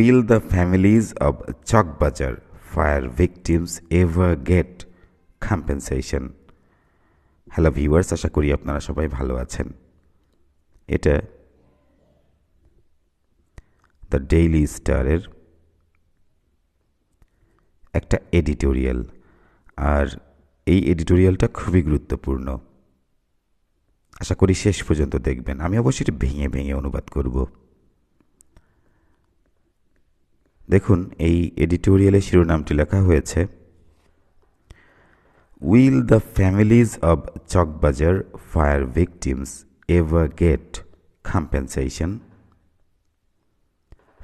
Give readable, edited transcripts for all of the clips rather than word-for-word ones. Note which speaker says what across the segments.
Speaker 1: Will the families of Chakbajar fire victims ever get compensation? Hello viewers, আশা করি আপনারা সবাই ভালো আছেন। এটা দ্য ডেইলি স্টারের একটা এডিটোরিয়াল, আর এই এডিটোরিয়ালটা খুবই গুরুত্বপূর্ণ। আশা করি শেষ পর্যন্ত দেখবেন। আমি অবশ্যই এটা ভেঙে ভেঙে অনুবাদ করব। দেখুন, এই এডিটোরিয়ালের শিরোনামটি লেখা হয়েছে, will the families of Chawkbazar fire victims ever get compensation?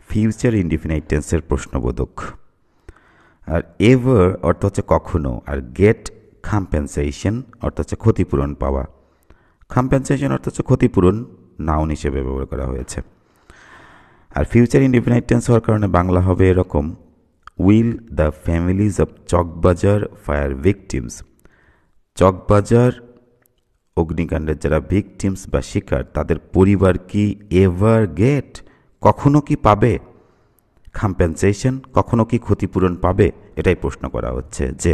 Speaker 1: Future indefinite টেন্সের প্রশ্নবোধক। আর এভার অর্থ হচ্ছে কখনো, আর গেট কম্পেনসেশন অর্থ হচ্ছে ক্ষতিপূরণ পাওয়া। কম্পেনসেশন অর্থ হচ্ছে ক্ষতিপূরণ, নাউন হিসেবে ব্যবহার করা হয়েছে। আর ফিউচার ইনডিফিনাইট টেন্স হওয়ার কারণে বাংলা হবে এরকম, will the families of Chawkbazar fire victims. Chawkbazar অগ্নিকাণ্ডের যারা ভিকটিমস বা শিকার, তাদের পরিবার কি এভার গেট, কখনো কি পাবে কম্পেনসেশন, কখনো কি ক্ষতিপূরণ পাবে? এটাই প্রশ্ন করা হচ্ছে যে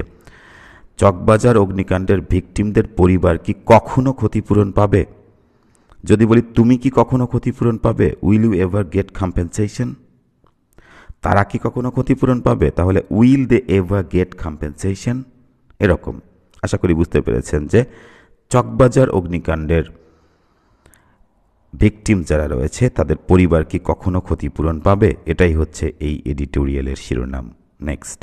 Speaker 1: চকবাজার অগ্নিকাণ্ডের ভিকটিমদের পরিবার কি কখনো ক্ষতিপূরণ পাবে? যদি বলি তুমি কি কখনো ক্ষতিপূরণ পাবে, will you ever get compensation? তারা কি কখনো ক্ষতিপূরণ পাবে, তাহলে will they ever get compensation? এরকম। আশা করি বুঝতে পেরেছেন যে চকবাজার অগ্নিকাণ্ডের ভিকটিম যারা রয়েছে তাদের পরিবার কি কখনো ক্ষতিপূরণ পাবে? এটাই হচ্ছে এই এডিটোরিয়ালের শিরোনাম। Next,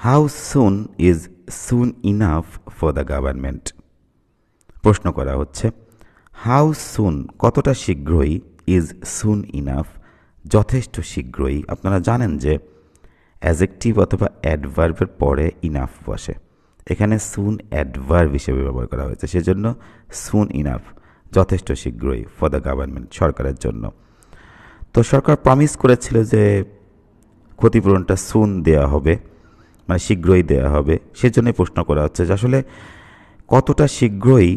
Speaker 1: how soon is soon enough for the government? প্রশ্ন করা হচ্ছে, হাউ সুন কতটা শীঘ্রই, ইজ সুন ইনাফ যথেষ্ট শীঘ্রই। আপনারা জানেন যে অ্যাজেক্টিভ অথবা অ্যাডভার্বের পরে ইনাফ বসে, এখানে সুন অ্যাডভার্ব হিসেবে ব্যবহার করা হয়েছে, সেজন্য সুন ইনাফ যথেষ্ট শীঘ্রই ফর দ্য গভর্নমেন্ট, সরকারের জন্য। তো সরকার প্রমিস করেছিল যে ক্ষতিপূরণটা সুন দেওয়া হবে, মানে শীঘ্রই দেওয়া হবে। সেজন্যই প্রশ্ন করা হচ্ছে যে আসলে কতটা শীঘ্রই,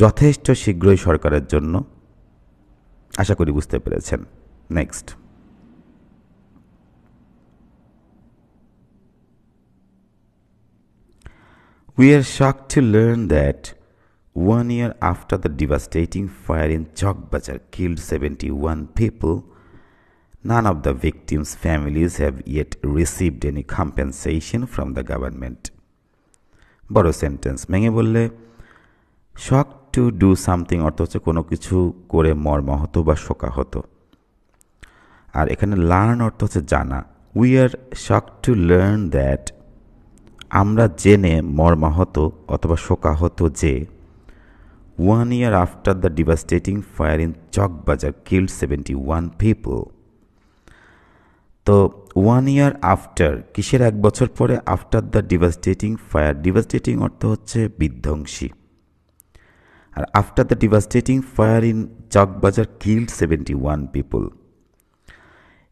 Speaker 1: যথেষ্ট শীঘ্রই সরকারের জন্য। আশা করি বুঝতে পেরেছেন। Next, we are shocked to learn that 1 year after the devastating fire in Chowkbazar killed 71 people, none of the victims' families have yet received any compensation from the government. বড় সেন্টেন্স, ভেঙে বললে শক টু ডু সামথিং অর্থ হচ্ছে কোনো কিছু করে মর্মাহত বা শোকাহত। আর এখানে লার্ন অর্থ হচ্ছে জানা। We are shock to learn that, আমরা জেনে মর্মাহত অথবা শোকাহত যে 1 year after the devastating fire in Chowkbazar killed 71 people. তো 1 year after, কিসের এক বছর পরে? After the devastating fire. Devastating অর্থ হচ্ছে বিধ্বংসী। আর after the devastating fire in Chawkbazar killed 71 people.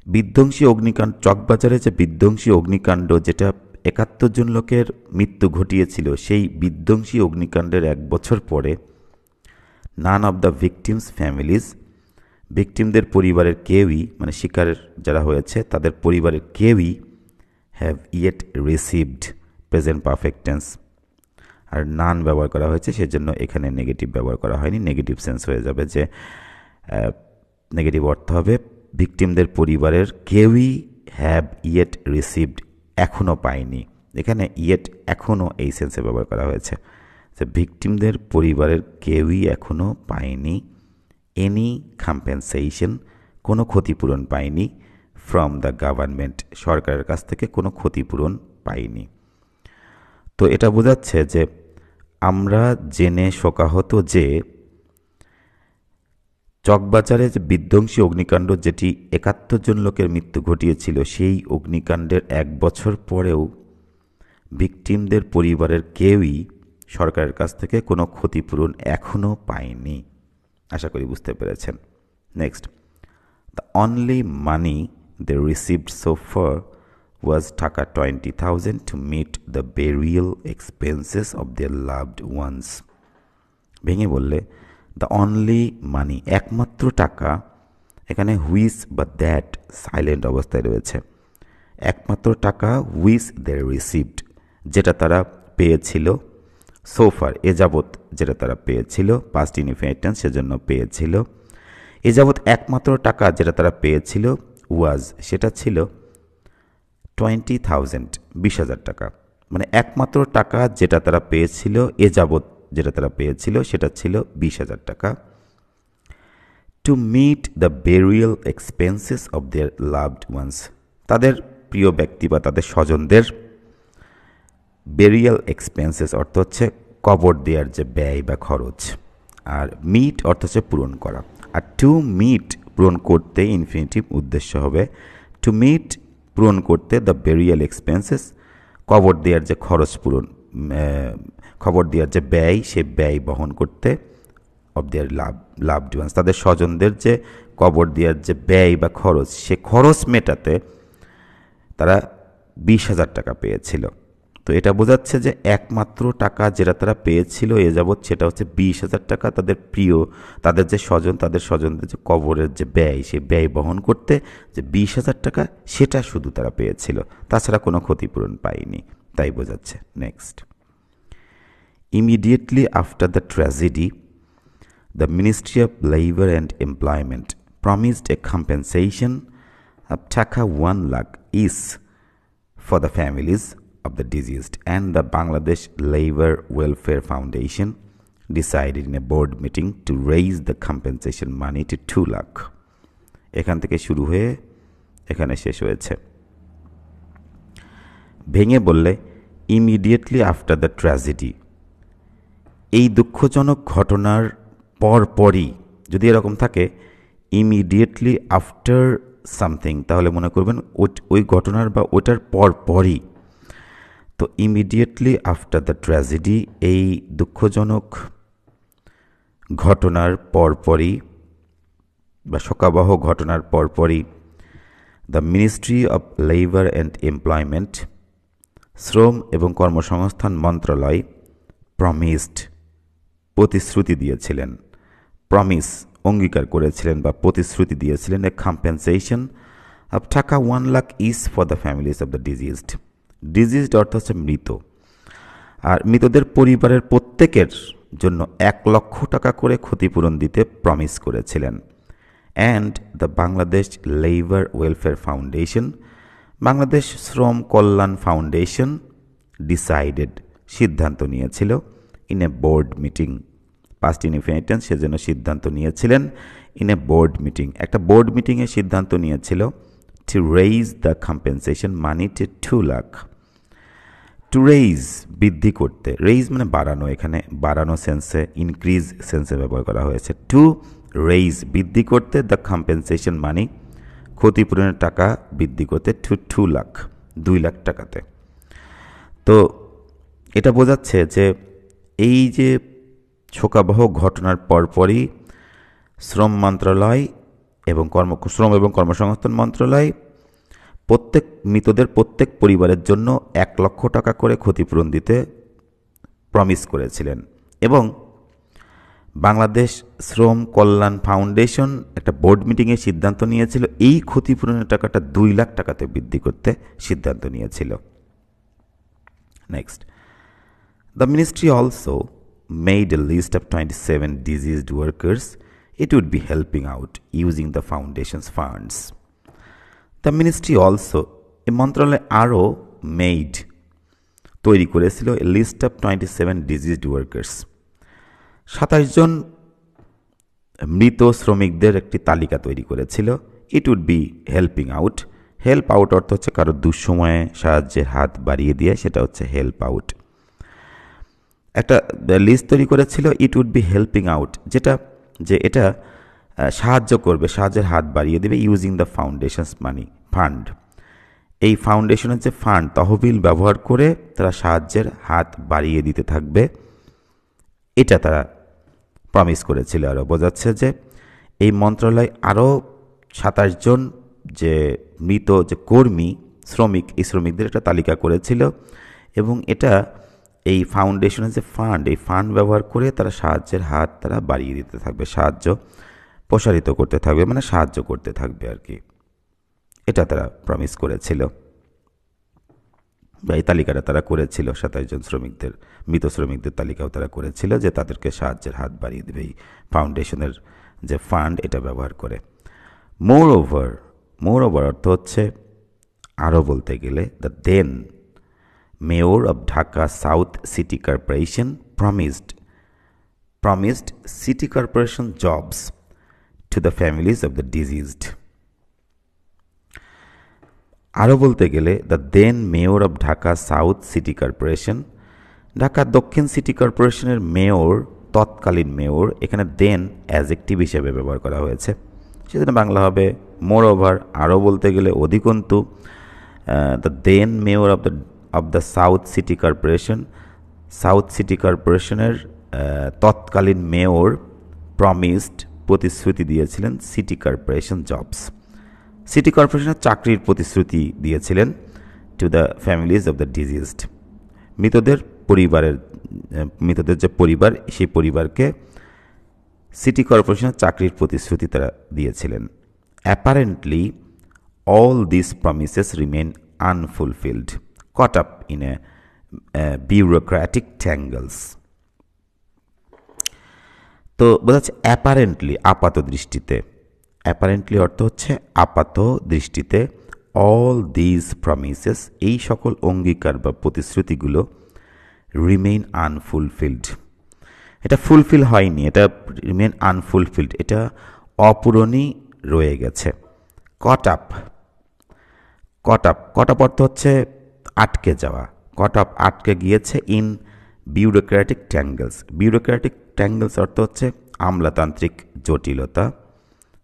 Speaker 1: বিধ্বংসী অগ্নিকাণ্ড, চকবাজারে যে বিধ্বংসী অগ্নিকাণ্ড যেটা 71 জন লোকের মৃত্যু ঘটিয়েছিল, সেই বিধ্বংসী অগ্নিকাণ্ডের এক বছর পরে none of the victims families, ভিকটিমদের পরিবারের কেউই, মানে শিকার যারা হয়েছে তাদের পরিবারের কেউই, have yet received, present perfect tense. আর নান ব্যবহার করা হয়েছে, সেজন্য এখানে নেগেটিভ ব্যবহার করা হয়নি। নেগেটিভ সেন্স হয়ে যাবে, যে নেগেটিভ অর্থ হবে ভিকটিমদের পরিবারের কেউই হ্যাভ ইয়েট রিসিভড, এখনও পায়নি। এখানে ইয়েট এখনও এই সেন্সে ব্যবহার করা হয়েছে, যে ভিকটিমদের পরিবারের কেউই এখনও পায়নি এনি কম্পেনসেশন, কোনো ক্ষতিপূরণ পায়নি, ফ্রম দ্য গভর্নমেন্ট, সরকারের কাছ থেকে কোনো ক্ষতিপূরণ পায়নি। তো এটা বোঝাচ্ছে যে আমরা জেনে শোকাহত যে চকবাজারে যে বিধ্বংসী অগ্নিকাণ্ড যেটি 71 জন লোকের মৃত্যু ঘটিয়েছিল, সেই অগ্নিকাণ্ডের এক বছর পরেও ভিকটিমদের পরিবারের কেউই সরকারের কাছ থেকে কোনো ক্ষতিপূরণ এখনও পায়নি। আশা করি বুঝতে পেরেছেন। Next, the only money they received so far was টাকা 20,000 to meet the burial expenses of their loved ones. ভেঙে বললে দ্য অনলি মানি, একমাত্র টাকা, এখানে হুইচ বা দ্যাট সাইলেন্ট অবস্থায় রয়েছে। একমাত্র টাকা হুইচ দে রিসিভড, যেটা তারা পেয়েছিল, সোফার এ যাবৎ যেটা তারা পেয়েছিল, পাস্ট ইনডিফিনিট টেন্স সেজন্য পেয়েছিল, এ যাবৎ একমাত্র টাকা যেটা তারা পেয়েছিল, ওয়াজ সেটা ছিল 20,000, 20,000 টাকা। মানে একমাত্র টাকা যেটা তারা পেয়েছিল, এ যাবৎ যেটা তারা পেয়েছিল সেটা ছিল 20,000 টাকা। To meet the burial expenses of their loved ones, তাদের প্রিয় ব্যক্তি বা তাদের স্বজনদের বেরিয়াল এক্সপেন্সেস অর্থ হচ্ছে কবর দেওয়ার যে ব্যয় বা খরচ, আর মিট অর্থ হচ্ছে পূরণ করা। আর টু মিট পূরণ করতে ইনফিনিটিভ উদ্দেশ্য হবে, টু মিট পূরণ করতে দ্য বেরিয়াল এক্সপেন্সেস, কবর দেওয়ার যে খরচ পূরণ, খবর দেওয়ার যে ব্যয়, সে ব্যয় বহন করতে, অব দেয়ার লাভড ওয়ান্স, তাদের স্বজনদের যে কবর দেওয়ার যে ব্যয় বা খরচ, সে খরচ মেটাতে তারা 20,000 টাকা পেয়েছিল। তো এটা বোঝাচ্ছে যে একমাত্র টাকা যেটা তারা পেয়েছিল এ যাবৎ সেটা হচ্ছে 20,000 টাকা, তাদের প্রিয়, তাদের যে স্বজন, তাদের স্বজনদের যে কবরের যে ব্যয়, সে ব্যয় বহন করতে যে 20,000 টাকা, সেটা শুধু তারা পেয়েছিল, তাছাড়া কোনো ক্ষতিপূরণ পায়নি, তাই বোঝাচ্ছে। Next, immediately after the tragedy the Ministry of Labor and Employment promised a compensation of Taka 1 lakh each for the families of the deceased, and the Bangladesh Labor Welfare Foundation decided in a board meeting to raise the compensation money to 2 lakh. এখান থেকে শুরু হয়ে এখানে শেষ হয়েছে। ভেঙে বললে immediately after the tragedy, এই দুঃখজনক ঘটনার পরপরই, যদি এরকম থাকে ইমিডিয়েটলি আফটার সামথিং, তাহলে মনে করবেন ওই ঘটনার বা ওইটার পরপরই। তো ইমিডিয়েটলি আফটার দ্য ট্র্যাজেডি, এই দুঃখজনক ঘটনার পরপরই বা শোকাবহ ঘটনার পরপরই, the ministry of labour and employment, শ্রম এবং কর্মসংস্থান মন্ত্রণালয়, প্রমিসড প্রতিশ্রুতি দিয়েছিলেন, প্রমিস অঙ্গীকার করেছিলেন বা প্রতিশ্রুতি দিয়েছিলেন, এ কম্পেনসেশন অফ টাকা 1 lakh is for the families of the diseased. Diseased অর্থ হচ্ছে মৃত, আর মৃতদের পরিবারের প্রত্যেকের জন্য 1 লক্ষ টাকা করে ক্ষতিপূরণ দিতে প্রমিস করেছিলেন। And the Bangladesh labour welfare foundation, Bangladesh শ্রম কল্যাণ ফাউন্ডেশন, ডিসাইডেড সিদ্ধান্ত নিয়েছিল, in a board meeting, past indefinite tense সেজন্য সিদ্ধান্ত নিয়েছিলেন, ইন এ বোর্ড মিটিং, একটা বোর্ড মিটিংয়ে সিদ্ধান্ত নিয়েছিল, two raise the compensation money to 2 lakh. Two raise বৃদ্ধি করতে, রেইজ মানে বাড়ানো, এখানে বাড়ানো সেন্সে, ইনক্রিজ সেন্সে ব্যবহার করা হয়েছে। টু রেইজ বৃদ্ধি করতে, দ্য কম্পেনসেশন মানি ক্ষতিপূরণের টাকা বৃদ্ধি করতে, টু 2 লাখ 2 লাখ টাকাতে। তো এটা বোঝাচ্ছে যে এই যে শোকাবহ ঘটনার পরপরই শ্রম মন্ত্রণালয় এবং শ্রম এবং কর্মসংস্থান মন্ত্রণালয় মৃতদের প্রত্যেক পরিবারের জন্য 1 লক্ষ টাকা করে ক্ষতিপূরণ দিতে প্রমিস করেছিলেন, এবং বাংলাদেশ শ্রম কল্যাণ ফাউন্ডেশন একটা বোর্ড মিটিংয়ে সিদ্ধান্ত নিয়েছিল এই ক্ষতিপূরণের টাকাটা 2 লাখ টাকাতে বৃদ্ধি করতে সিদ্ধান্ত নিয়েছিল। Next, the ministry also made a list of 27 diseased workers it would be helping out using the foundation's funds. The ministry also, এই মন্ত্রণালয় আরও মেড তৈরি করেছিল a list of 27 diseased workers, 27 জন মৃত শ্রমিকদের একটি তালিকা তৈরি করেছিল। It would be helping out, help out অর্থ হচ্ছে কারো দুঃসময়ে সাহায্যের হাত বাড়িয়ে দিয়ে, সেটা হচ্ছে হেল্প আউট। একটা লিস্ট তৈরি করেছিল, it would be helping out, এটা সাহায্য করবে, সাহায্যের হাত বাড়িয়ে দেবে, using the foundations money fund, এই ফাউন্ডেশনের যে ফান্ড তহবিল ব্যবহার করে তারা সাহায্যের হাত বাড়িয়ে দিতে থাকবে, এটা তারা প্রমিস করেছিল। আরও বোঝাচ্ছে যে এই মন্ত্রণালয় আরও 27 জন যে মৃত যে কর্মী শ্রমিক, এই শ্রমিকদের একটা তালিকা করেছিল, এবং এটা এই ফাউন্ডেশনের যে ফান্ড, এই ফান্ড ব্যবহার করে তারা সাহায্যের হাত তারা বাড়িয়ে দিতে থাকবে, সাহায্য প্রসারিত করতে থাকবে, মানে সাহায্য করতে থাকবে আর কি। এটা তারা প্রমিস করেছিল, বা এই তালিকাটা তারা করেছিল। 27 জন শ্রমিকদের, মৃত শ্রমিকদের তালিকাও তারা করেছিল যে তাদেরকে সাহায্যের হাত বাড়িয়ে দেবে এই ফাউন্ডেশনের যে ফান্ড এটা ব্যবহার করে। মোর ওভার অর্থ হচ্ছে আরও বলতে গেলে, the then mayor of Dhaka south city corporation promised city corporation jobs to the families of the deceased. আরও বলতে গেলে, the then mayor of Dhaka south city corporation, Dhaka দক্ষিণ সিটি কর্পোরেশনের মেয়র, তৎকালীন মেয়র, এখানে দেন অ্যাজেক্টিভ হিসেবে ব্যবহার করা হয়েছে, সেজন্য বাংলা হবে মোর ওভার। আরও বলতে গেলে অধিকন্তু, the then mayor of the south city corporation, south city কর্পোরেশনের তৎকালীন মেয়র প্রমিসড, প্রতিশ্রুতি দিয়েছিলেন, সিটি কর্পোরেশন জবস, সিটি কর্পোরেশনের চাকরির প্রতিশ্রুতি দিয়েছিলেন, to the families of the diseased, মৃতদের যে পরিবার, সেই পরিবারকে সিটি কর্পোরেশনের চাকরির প্রতিশ্রুতি তারা দিয়েছিলেন। Apparently all these promises remain unfulfilled, caught up in a bureaucratic tangles. তো বোঝাচ্ছে অ্যাপারেন্টলি, আপাত দৃষ্টিতে। অ্যাপারেন্টলি অর্থ হচ্ছে আপাত দৃষ্টিতে। অল দিজ প্রমিসেস, এই সকল অঙ্গীকার বা প্রতিশ্রুতিগুলো, রিমেইন আনফুলফিলড, এটা ফুলফিল হয়নি, এটা রিমেইন আনফুলফিলড, এটা অপূরণই রয়ে গেছে। কট আপ অর্থ হচ্ছে আটকে যাওয়া, কট আপ আটকে গিয়েছে, ইন বিউরোক্র্যাটিক ট্যাঙ্গেলস অর্থ হচ্ছে আমলাতান্ত্রিক জটিলতা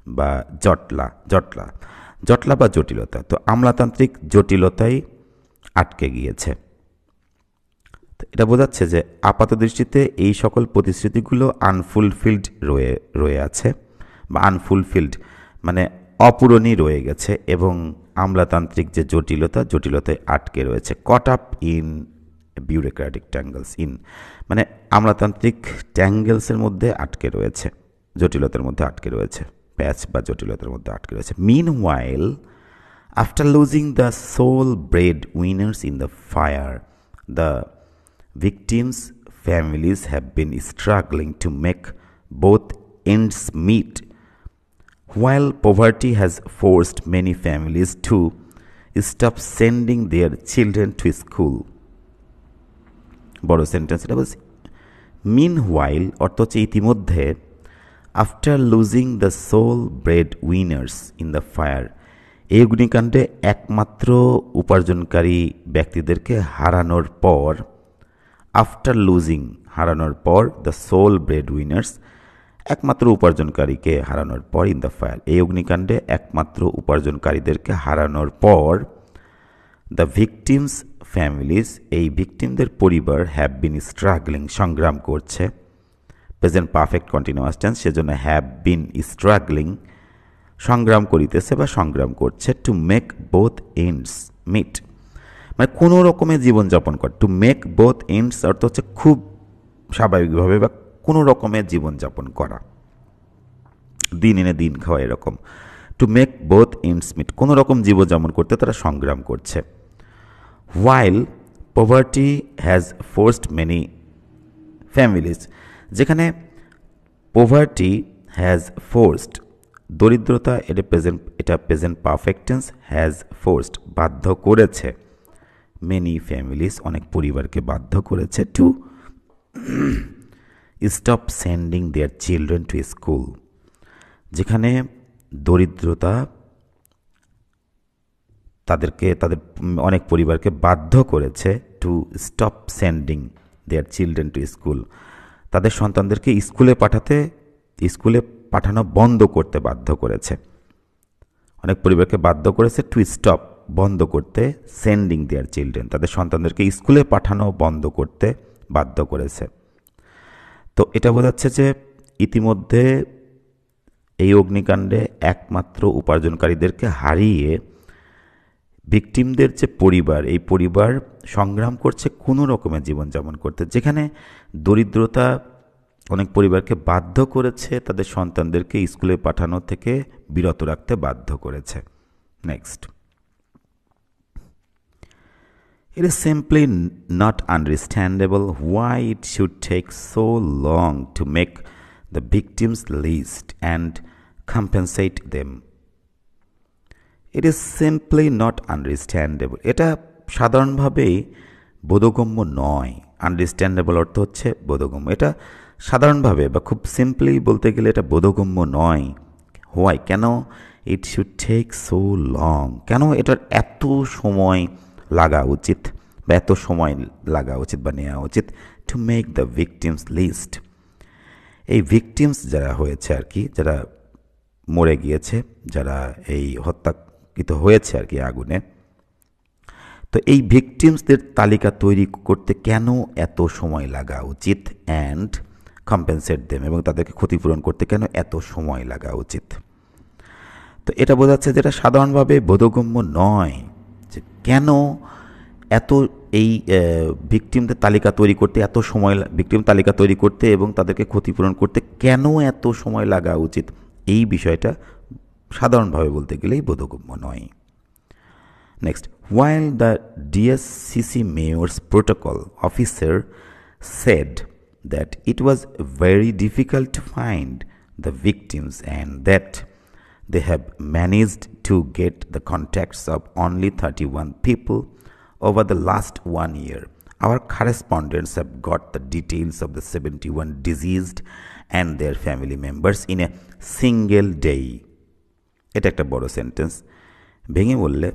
Speaker 1: বা জটলা বা জটিলতা। তো আমলাতান্ত্রিক জটিলতায় আটকে গিয়েছে। এটা বোঝাচ্ছে যে আপাত দৃষ্টিতে এই সকল প্রতিশ্রুতিগুলো আনফুলফিলড রয়ে আছে, বা আনফুলফিলড মানে অপূরণই রয়ে গেছে, এবং আমলাতান্ত্রিক যে জটিলতায় আটকে রয়েছে। কট আপ ইন বিউরোক্র্যাটিক ট্যাঙ্গেলস, মানে আমলাতান্ত্রিক ট্যাঙ্গেলসের মধ্যে আটকে রয়েছে, জটিলতার মধ্যে আটকে রয়েছে, প্যাচ বা জটিলতার মধ্যে আটকে রয়েছে। Meanwhile, after losing the sole breadwinners in the fire, the victims' families have been struggling to make both ends meet, while poverty has forced many families to stop sending their children to school. বড় sentence এটা বলছি। Meanwhile অর্থ হচ্ছে ইতিমধ্যে, after losing the sole breadwinners in the fire, এই অগ্নিকাণ্ডে একমাত্র উপার্জনকারী ব্যক্তিদেরকে হারানোর পর, আফটার লুজিং হারানোর পর, দ্য সোল ব্রেড উইনার্স একমাত্র উপার্জনকারীকে হারানোর পর, ইন দ্য ফায়ার এই অগ্নিকাণ্ডে একমাত্র উপার্জনকারীদেরকে হারানোর পর, দ্য ভিকটিমস ফ্যামিলিজ এই ভিকটিমদের পরিবার, হ্যাভ বিন স্ট্রাগলিং সংগ্রাম করছে, প্রেজেন্ট পারফেক্ট কন্টিনিউয়াস টেন্স সেজন্য হ্যাভ বিন স্ট্রাগলিং সংগ্রাম করিতেছে বা সংগ্রাম করছে, to make both ends meet মানে কোনো রকমে জীবনযাপন করে। টু মেক বোথ এন্ডস অর্থ হচ্ছে খুব স্বাভাবিকভাবে বা কোনো রকমের জীবনযাপন করা, দিন এনে দিন খাওয়া এরকম। To make both ends meet কোনো রকম জীবনযাপন করতে তারা সংগ্রাম করছে। While poverty has forced many families, যেখানে পভার্টি হ্যাজ ফোর্সড দরিদ্রতা, এটা present perfect tense, has forced বাধ্য করেছে, মেনি ফ্যামিলিজ অনেক পরিবারকে বাধ্য করেছে, to stop sending their children to school, যেখানে দরিদ্রতা তাদের অনেক পরিবারকে বাধ্য করেছে, to stop sending their children to school, তাদের সন্তানদেরকে স্কুলে পাঠানো বন্ধ করতে বাধ্য করেছে। অনেক পরিবারকে বাধ্য করেছে টু স্টপ বন্ধ করতে, সেন্ডিং দেয়ার চিলড্রেন তাদের সন্তানদেরকে স্কুলে পাঠানো বন্ধ করতে বাধ্য করেছে। তো এটা বোঝাচ্ছে যে ইতিমধ্যে এই অগ্নিকাণ্ডে একমাত্র উপার্জনকারীদেরকে হারিয়ে ভিকটিমদের যে পরিবার, এই পরিবার সংগ্রাম করছে কোনো রকমের জীবনযাপন করতে, যেখানে দরিদ্রতা অনেক পরিবারকে বাধ্য করেছে তাদের সন্তানদেরকে স্কুলে পাঠানো থেকে বিরত রাখতে বাধ্য করেছে। Next, it is simply not understandable why it should take so long to make the victims list and compensate them. It is simply not understandable. এটা সাধারণভাবেই বোধগম্য নয়। আন্ডারস্ট্যান্ডেবল অর্থ হচ্ছে বোধগম্য। এটা সাধারণভাবে বা খুব সিম্পলি বলতে গেলে এটা বোধগম্য নয়। হোয়াই, কেন? It should take so long, কেন এটার এত সময় লাগা উচিত বা এত সময় লাগা উচিত বা নেওয়া উচিত to make the victims list. এই ভিকটিমস যারা হয়েছে আর কি, যারা মরে গিয়েছে, যারা এই হত্যাকৃত হয়েছে আর কি আগুনে, তো এই ভিকটিমসদের তালিকা তৈরি করতে কেন এত সময় লাগা উচিত, অ্যান্ড কম্পেনসেট দেম, এবং তাদেরকে ক্ষতিপূরণ করতে কেন এত সময় লাগা উচিত। তো এটা বোঝাচ্ছে যেটা সাধারণভাবে বোধগম্য নয়, যে কেন এত এই ভিকটিমদের তালিকা তৈরি করতে এত সময়, ভিকটিম তালিকা তৈরি করতে এবং তাদেরকে ক্ষতিপূরণ করতে কেন এত সময় লাগা উচিত, এই বিষয়টা সাধারণভাবে বলতে গেলেই বোধগম্য নয়। Next, while the DSCC mayor's protocol officer said that it was very difficult to find the victims and that they have managed to get the contacts of only 31 people over the last 1 year, our correspondents have got the details of the 71 deceased and their family members in a single day. এটা একটা বড় sentence, ভেঙে বললে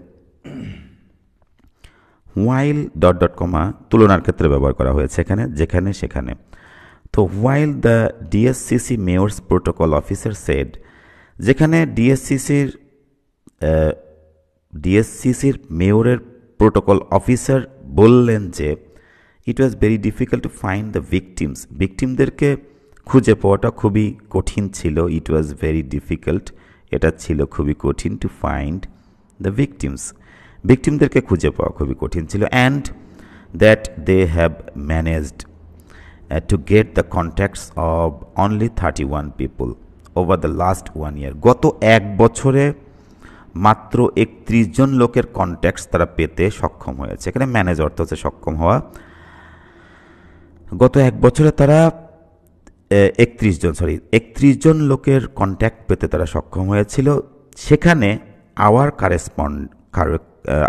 Speaker 1: while dot dot কমা তুলনার ক্ষেত্রে ব্যবহার করা হয়েছে এখানে, যেখানে সেখানে। তো while the DSCC mayor's protocol officer said, যেখানে ডিএসসিসির মেয়রের প্রোটোকল অফিসার বললেন যে it was very difficult to find the victims, ভিকটিমদেরকে খুঁজে পাওয়াটা খুবই কঠিন ছিল। ইট ওয়াজ ভেরি ডিফিকাল্ট, এটা ছিল খুবই কঠিন, টু ফাইন্ড দ্য ভিকটিমস, ভিকটিমদেরকে খুঁজে পাওয়া খুবই কঠিন ছিল, and that they have managed to get the contacts of only 31 people over the last 1 year, গত এক বছরে মাত্র 31 জন লোকের কন্ট্যাক্টস তারা পেতে সক্ষম হয়েছে। এখানে ম্যানেজ অর্থ হচ্ছে সক্ষম হওয়া। গত এক বছরে তারা 31 জন লোকের কন্ট্যাক্ট পেতে তারা সক্ষম হয়েছিল। সেখানে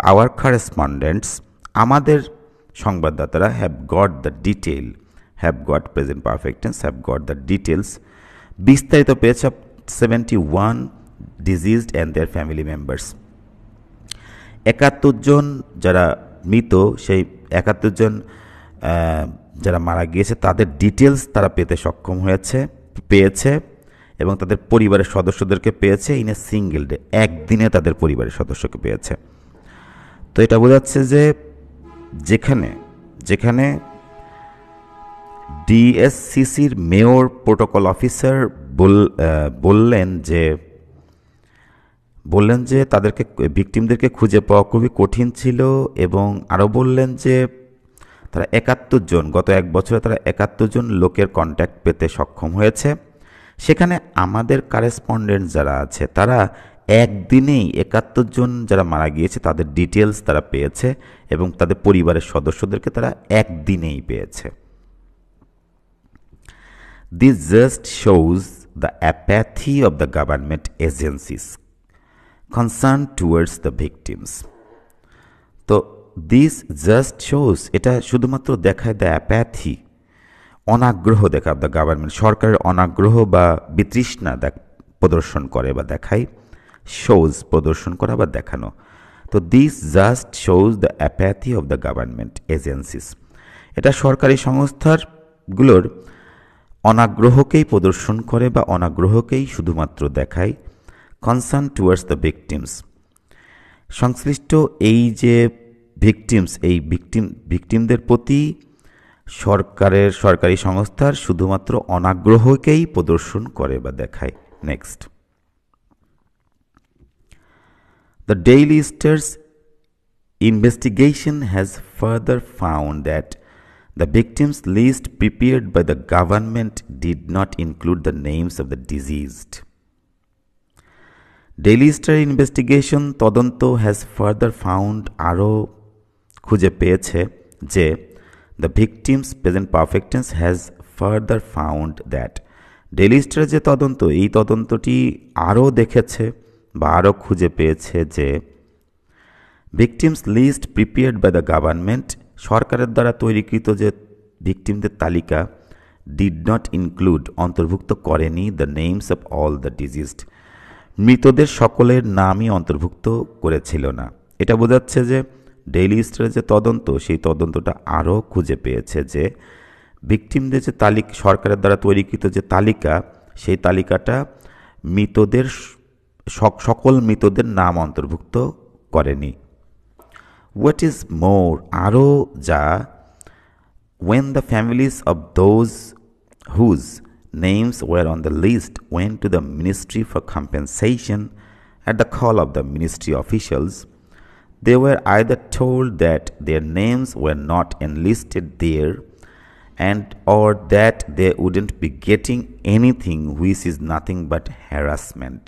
Speaker 1: আওয়ার কারেসপন্ডেন্টস, আমাদের সংবাদদাতারা, have got the detail, have got present perfect tense, have got the details, বিস্তারিত পেয়েছে 71 deceased and their family members, 71 জন যারা মৃত, সেই 71 জন যারা মারা গিয়েছে তাদের ডিটেলস তারা পেতে সক্ষম পেয়েছে এবং তাদের পরিবারের সদস্যদেরকে পেয়েছে ইন এ সিঙ্গেল ডে, একদিনে তাদের পরিবারের সদস্যকে পেয়েছে। তো এটা বোঝাচ্ছে যে যেখানে ডিএসসিসির মেয়র প্রোটোকল অফিসার বললেন যে তাদেরকে ভিকটিমদেরকে খুঁজে পাওয়া খুবই কঠিন ছিল, এবং আরও বললেন যে তারা 71 জন, গত এক বছরে তারা 71 জন লোকের কন্ট্যাক্ট পেতে সক্ষম হয়েছে। সেখানে আমাদের কারেসপন্ডেন্ট যারা আছে তারা একদিনেই 71 জন যারা মারা গিয়েছে তাদের ডিটেলস তারা পেয়েছে এবং তাদের পরিবারের সদস্যদেরকে তারা একদিনেই পেয়েছে। This just shows the apathy of the government agencies concerned towards the victims. তো this just shows, এটা শুধুমাত্র দেখায় দ্য অ্যাপ্যাথি, অনাগ্রহ দেখায় দ্য গভর্নমেন্ট, সরকারের অনাগ্রহ বা বিতৃষ্ণা প্রদর্শন করে বা দেখায়, শোজ প্রদর্শন করা বা দেখানো। তো this just shows the apathy of the government agencies, এটা সরকারি সংস্থাগুলোর অনাগ্রহকেই প্রদর্শন করে বা অনাগ্রহকেই শুধুমাত্র দেখায়। কনসার্ন টুয়ার্ডস দ্য ভিকটিমস, সংশ্লিষ্ট এই যে ভিকটিমস, এই ভিকটিমদের প্রতি সরকারি সংস্থার শুধুমাত্র অনাগ্রহকেই প্রদর্শন করে বা দেখায়। Next, the daily stars Investigation has further found that the victims list prepared by the government did not include the names of the deceased. Daily Star investigation তদন্ত has further found আরও খুঁজে পেয়েছে যে the victims present perfect tense has further found that daily star যে তদন্ত এই তদন্তটি আরও দেখেছে বা আরও খুঁজে পেয়েছে যে victims list prepared by the government সরকারের দ্বারা তৈরিকৃত যে ভিকটিমদের তালিকা ডিড নট ইনক্লুড অন্তর্ভুক্ত করেনি the names of all the diseased মৃতদের সকলের নামই অন্তর্ভুক্ত করেছিল না এটা বোঝাচ্ছে যে ডেইলি স্টারের যে তদন্ত সেই তদন্তটা আরও খুঁজে পেয়েছে যে ভিকটিমদের যে তালিকা সরকারের দ্বারা তৈরিকৃত যে তালিকা সেই তালিকাটা মৃতদের সকল মৃতদের নাম অন্তর্ভুক্ত করেনি হোয়াট ইজ মোর আরও যা when the families of those whose names were on the list went to the ministry for compensation at the call of the ministry officials, they were either told that their names were not enlisted there and or that they wouldn't be getting anything, which is nothing but harassment.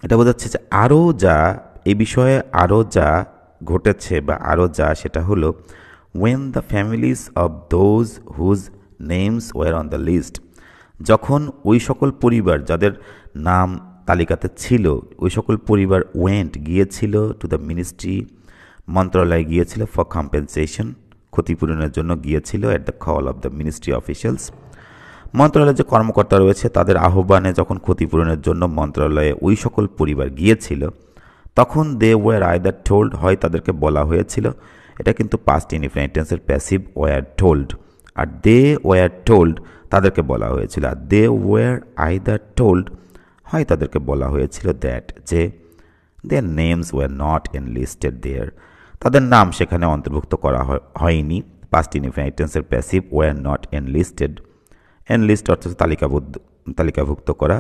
Speaker 1: এটা বোঝাচ্ছে যে আরও যা এই বিষয়ে আরও যা ঘটেছে বা আরও যা সেটা হলো when the families of those whose names were on the list যখন ওই সকল পরিবার যাদের নাম তালিকাতে ছিল ওই সকল পরিবার গিয়েছিল টু দ্য মিনিস্ট্রি মন্ত্রণালয়ে গিয়েছিল ফর কম্পেনসেশন ক্ষতিপূরণের জন্য গিয়েছিল at the call of the ministry officials মন্ত্রণালয়ের যে কর্মকর্তা রয়েছে তাদের আহ্বানে যখন ক্ষতিপূরণের জন্য মন্ত্রণালয়ে ওই সকল পরিবার গিয়েছিল তখন দে ওয়ার আইদার টোল্ড হয় তাদেরকে বলা হয়েছিল এটা কিন্তু পাস্ট ইনডিফিনিট টেন্সের প্যাসিভ ওয়ার টোল্ড আর দে ওয়ার টোল্ড তাদেরকে বলা হয়েছিল আর দে ওয়ার আইদার টোল্ড হয় তাদেরকে বলা হয়েছিল দ্যাট যে their names were not enlisted there তাদের নাম সেখানে অন্তর্ভুক্ত করা হয়নি পাস্ট ইনডিফিনিট টেন্সের passive were not enlisted enlist অর্থাৎ তালিকাভুক্ত করা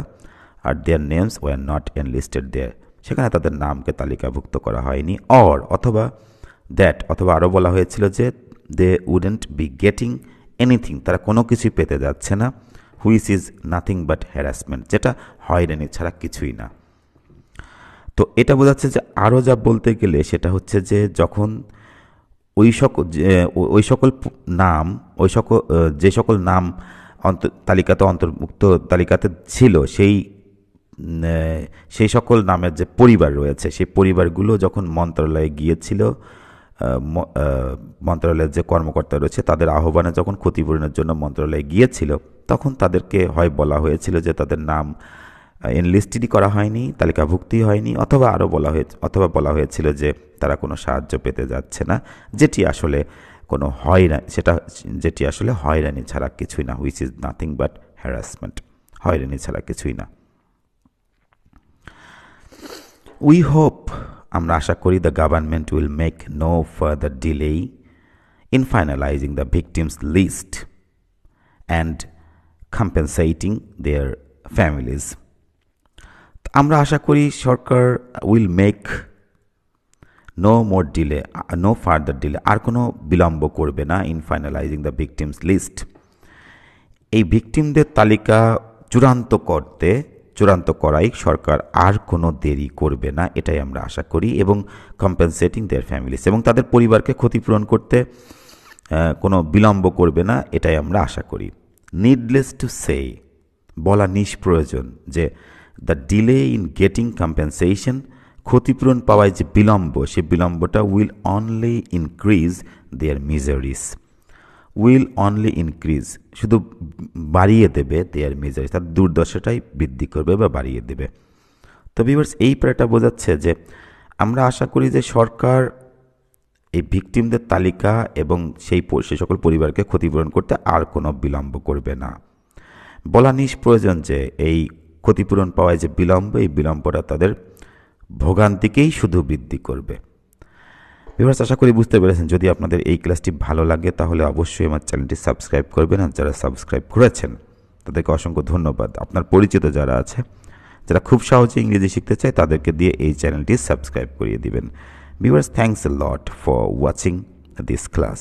Speaker 1: আর their names were not enlisted there সেখানে তাদের নামকে তালিকাভুক্ত করা হয়নি অথবা দ্যাট অথবা আরও বলা হয়েছিল যে দে উডেন্ট বি গেটিং এনিথিং তারা কোনো কিছুই পেতে যাচ্ছে না which is nothing but harassment যেটা হয়রানি ছাড়া কিছুই না তো এটা বোঝাচ্ছে যে আরও যা বলতে গেলে সেটা হচ্ছে যে যখন ওই সকল নাম যে সকল নাম তালিকাতে ছিল সেই সকল নামের যে পরিবার রয়েছে সেই পরিবারগুলো যখন মন্ত্রণালয়ে গিয়েছিল মন্ত্রণালয়ের যে কর্মকর্তা রয়েছে তাদের আহ্বানে যখন ক্ষতিপূরণের জন্য মন্ত্রণালয়ে গিয়েছিল তখন তাদেরকে হয় বলা হয়েছিল যে তাদের নাম এনলিস্টেডই করা হয়নি তালিকাভুক্তি হয়নি অথবা বলা হয়েছিল যে তারা কোনো সাহায্য পেতে যাচ্ছে না যেটি আসলে কোনো যেটি আসলে হয়রানি ছাড়া কিছুই না which is nothing but harassment হয়রানি ছাড়া কিছুই না We hope আমরা আশা করি the government will make no further delay in finalizing the victims list and compensating their families. আমরা আশা করি সরকার will make no further delay আর কোনো বিলম্ব করবে না in finalizing the victims list. এই ভিকটিমদের তালিকা চূড়ান্ত করাই সরকার আর কোনো দেরি করবে না এটাই আমরা আশা করি এবং কম্পেনসেটিং দেয়ার ফ্যামিলিস এবং তাদের পরিবারকে ক্ষতিপূরণ করতে কোনো বিলম্ব করবে না এটাই আমরা আশা করি নিডলেস টু সে বলা নিষ্প্রয়োজন যে the delay in getting compensation ক্ষতিপূরণ পাওয়ায় যে বিলম্ব সেই বিলম্বটা will only increase their miseries will only increase শুধু বাড়িয়ে দেবে দেয়ার মিজারিস তার দুর্দশাটাই বৃদ্ধি করবে বা বাড়িয়ে দেবে তো ভিউয়ার্স এই প্যারাটা বোঝাচ্ছে যে আমরা আশা করি যে সরকার এই ভিকটিমদের তালিকা এবং সেই সকল পরিবারকে ক্ষতিপূরণ করতে আর কোনো বিলম্ব করবে না বলা নিষ্প্রয়োজন যে এই ক্ষতিপূরণ পাওয়ায় যে বিলম্ব এই বিলম্বটা তাদের ভোগান্তিকেই শুধু বৃদ্ধি করবে ভিউয়ার্স আশা করি বুঝতে পেরেছেন যদি আপনাদের এই ক্লাসটি ভালো লাগে তাহলে অবশ্যই আমার চ্যানেলটি সাবস্ক্রাইব করবেন আর যারা সাবস্ক্রাইব করেছেন তাদেরকে অসংখ্য ধন্যবাদ আপনার পরিচিত যারা আছে যারা খুব সহজে ইংরেজি শিখতে চায় তাদেরকে দিয়ে এই চ্যানেলটি সাবস্ক্রাইব করিয়ে দিবেন। Viewers, thanks a lot for watching this class.